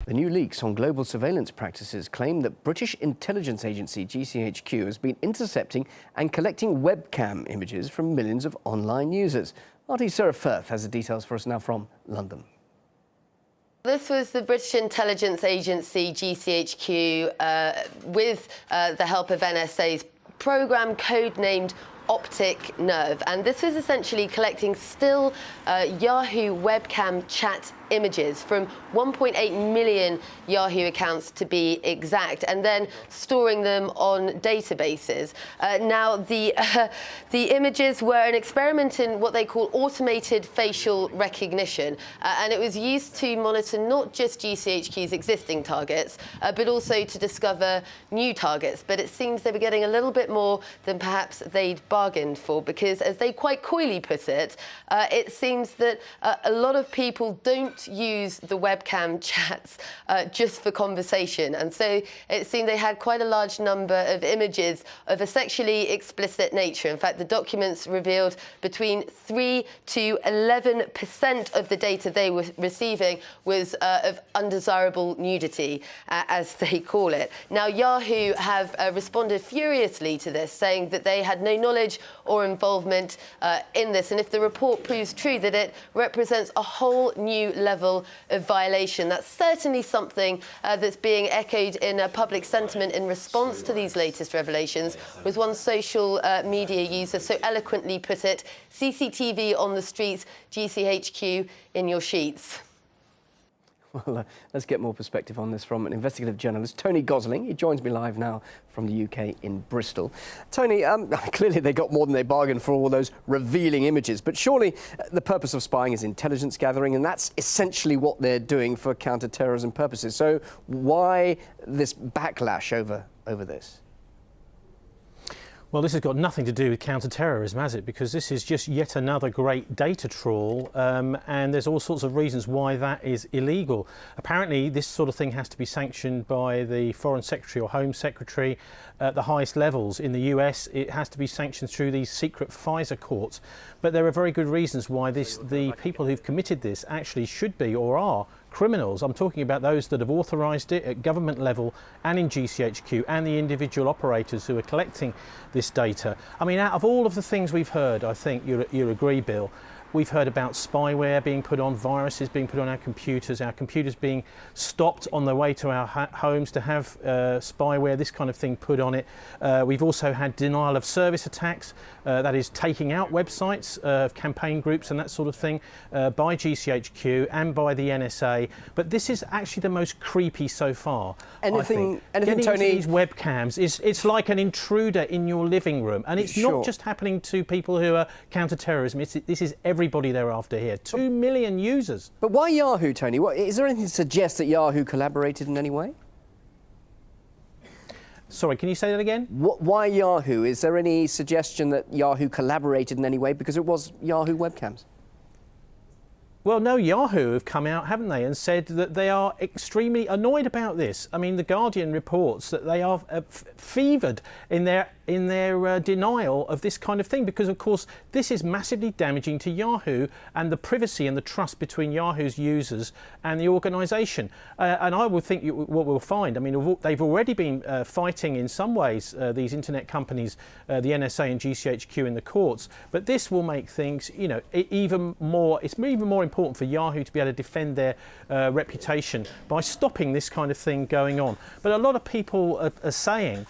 The new leaks on global surveillance practices claim that British intelligence agency GCHQ has been intercepting and collecting webcam images from millions of online users. Marty Sarah Firth has the details for us now from London. This was the British intelligence agency GCHQ with the help of NSA's programme codenamed Optic Nerve, and this was essentially collecting still Yahoo webcam chat images from 1.8 million Yahoo accounts to be exact, and then storing them on databases. Now, the images were an experiment in what they call automated facial recognition, and it was used to monitor not just GCHQ's existing targets, but also to discover new targets. But it seems they were getting a little bit more than perhaps they'd bargained for, because, as they quite coyly put it, it seems that a lot of people don't use the webcam chats just for conversation, and so it seemed they had quite a large number of images of a sexually explicit nature. In fact, the documents revealed between 3 to 11% of the data they were receiving was of undesirable nudity, as they call it. Now, Yahoo have responded furiously to this, saying that they had no knowledge or involvement in this, and if the report proves true, that it represents a whole new level of violation. That's certainly something that's being echoed in public sentiment in response to these latest revelations. Was one social media user so eloquently put it: CCTV on the streets, GCHQ in your sheets. Well, let's get more perspective on this from an investigative journalist, Tony Gosling. He joins me live now from the UK in Bristol. Tony, clearly they got more than they bargained for all those revealing images, but surely the purpose of spying is intelligence gathering, and that's essentially what they're doing for counter-terrorism purposes. So why this backlash over this? Well, this has got nothing to do with counter-terrorism, has it? Because this is just yet another great data trawl, and there's all sorts of reasons why that is illegal. Apparently, this sort of thing has to be sanctioned by the Foreign Secretary or Home Secretary at the highest levels. In the US, it has to be sanctioned through these secret FISA courts. But there are very good reasons why the people who've committed this actually should be or are criminals. I'm talking about those that have authorised it at government level and in GCHQ, and the individual operators who are collecting this data. I mean, out of all of the things we've heard, I think you'll agree, Bill, we've heard about spyware being put on, viruses being put on our computers being stopped on their way to our homes to have spyware, this kind of thing put on it. We've also had denial of service attacks, that is taking out websites of campaign groups and that sort of thing by GCHQ and by the NSA. But this is actually the most creepy so far. Anything, Getting Tony? into these webcams it's like an intruder in your living room, and it's Sure. not just happening to people who are counter-terrorism. This is everybody they're after here. 2 million users. But why Yahoo, Tony? Is there anything to suggest that Yahoo collaborated in any way? Sorry, can you say that again? Why Yahoo? Is there any suggestion that Yahoo collaborated in any way? Because it was Yahoo webcams. Well, no, Yahoo have come out, haven't they, and said that they are extremely annoyed about this. I mean, The Guardian reports that they are fevered in their denial of this kind of thing, because, of course, this is massively damaging to Yahoo and the privacy and the trust between Yahoo's users and the organisation. And I would think what we'll find, I mean, they've already been fighting in some ways, these internet companies, the NSA and GCHQ in the courts, but this will make things, you know, even more important for Yahoo to be able to defend their reputation by stopping this kind of thing going on. But a lot of people are saying,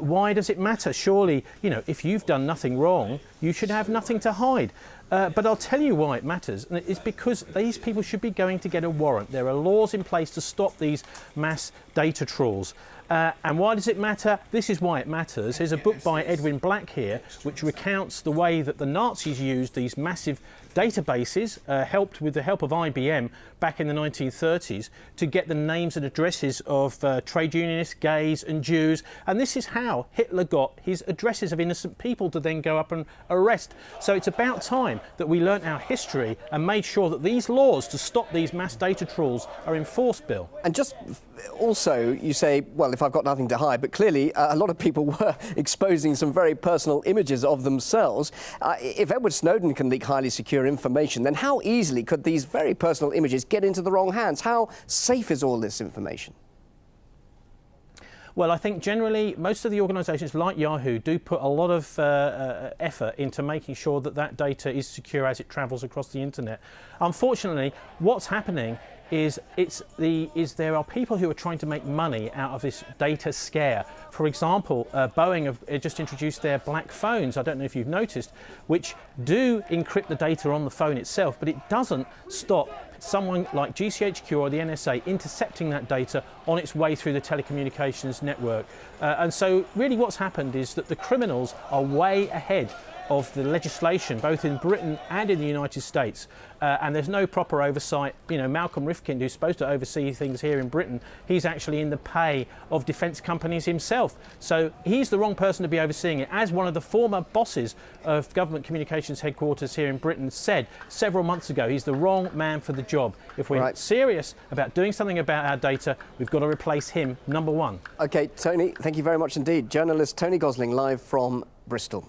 why does it matter? Surely, you know, if you've done nothing wrong, you should have nothing to hide. But I'll tell you why it matters, and it's because these people should be going to get a warrant. There are laws in place to stop these mass data trawls. And why does it matter? This is why it matters. There's a book by Edwin Black here which recounts the way that the Nazis used these massive databases, helped with the help of IBM back in the 1930s, to get the names and addresses of trade unionists, gays and Jews. And this is how Hitler got his addresses of innocent people to then go up and arrest. So it's about time that we learnt our history and made sure that these laws to stop these mass data trawls are enforced, Bill. And just also, you say, well, if I've got nothing to hide, but clearly a lot of people were exposing some very personal images of themselves. If Edward Snowden can leak highly secure their information, then how easily could these very personal images get into the wrong hands? How safe is all this information? Well, I think generally most of the organisations like Yahoo do put a lot of effort into making sure that that data is secure as it travels across the internet. Unfortunately, what's happening is there are people who are trying to make money out of this data scare. For example, Boeing have just introduced their black phones, I don't know if you've noticed, which do encrypt the data on the phone itself, but it doesn't stop someone like GCHQ or the NSA intercepting that data on its way through the telecommunications network. And so really what's happened is that the criminals are way ahead of the legislation, both in Britain and in the United States, and there's no proper oversight. You know, Malcolm Rifkind, who's supposed to oversee things here in Britain, he's actually in the pay of defence companies himself. So he's the wrong person to be overseeing it. As one of the former bosses of government communications headquarters here in Britain said several months ago, he's the wrong man for the job. If we're serious about doing something about our data, we've got to replace him, number one. OK, Tony, thank you very much indeed. Journalist Tony Gosling, live from Bristol.